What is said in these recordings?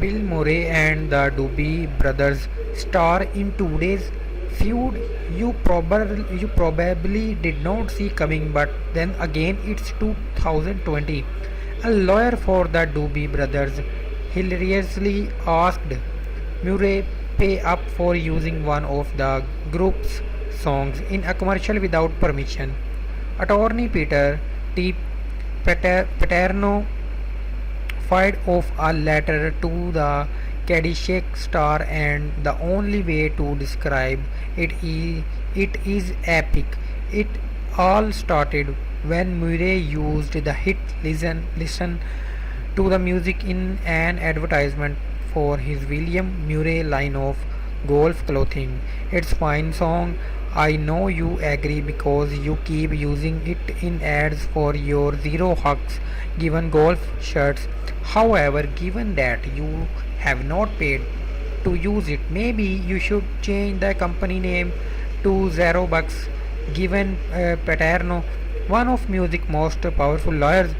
Will Murray and the Doobie Brothers star in today's feud? You probably did not see coming, but then again, it's 2020. A lawyer for the Doobie Brothers hilariously asked Murray pay up for using one of the group's songs in a commercial without permission. Attorney Peter T. Paterno fired off a letter to the Caddyshack star, and the only way to describe it is epic. It all started when Murray used the hit Listen to the music in an advertisement for his William Murray line of golf clothing. It's fine song. I know you agree because you keep using it in ads for your Zero Hugs given golf shirts. However, given that you have not paid to use it, maybe you should change the company name to Zero Bucks. Given Paterno, one of music's most powerful lawyers,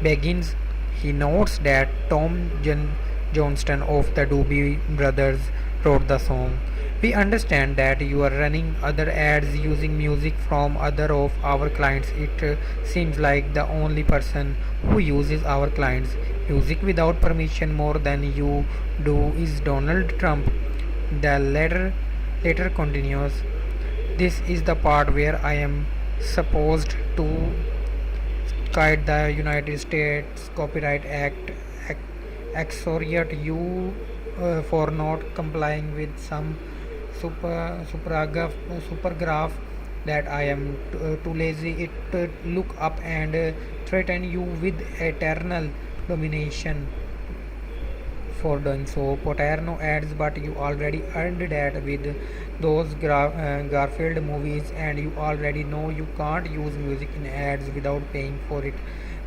begins, he notes that Johnston of the Doobie Brothers wrote the song. We understand that you are running other ads using music from other of our clients. It seems like the only person who uses our clients' music without permission more than you do is Donald Trump. The letter continues. This is the part where I am supposed to cite the United States Copyright Act exhort you for not complying with some supergraph that I am too lazy it to look up and threaten you with eternal domination for doing so. Paterno adds, but you already earned that with those Garfield movies, and you already know you can't use music in ads without paying for it.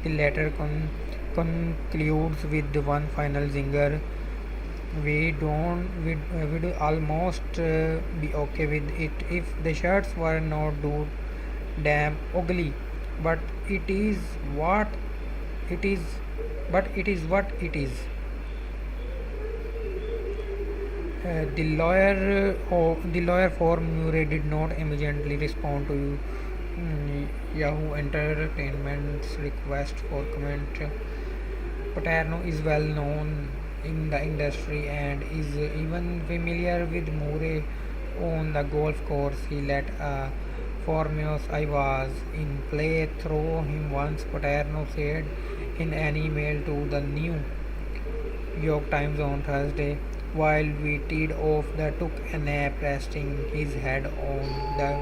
The letter concludes with one final zinger. We'd almost be okay with it if the shirts were not too damn ugly, but it is what it is. But it is what it is. The lawyer for Murray did not immediately respond to Yahoo Entertainment's request for comment. Paterno is well known in the industry and is even familiar with Murray on the golf course. He let a famous I was in play throw him once, Paterno said in an email to the New York Times on Thursday. While we teed off, the took a nap, resting his head on the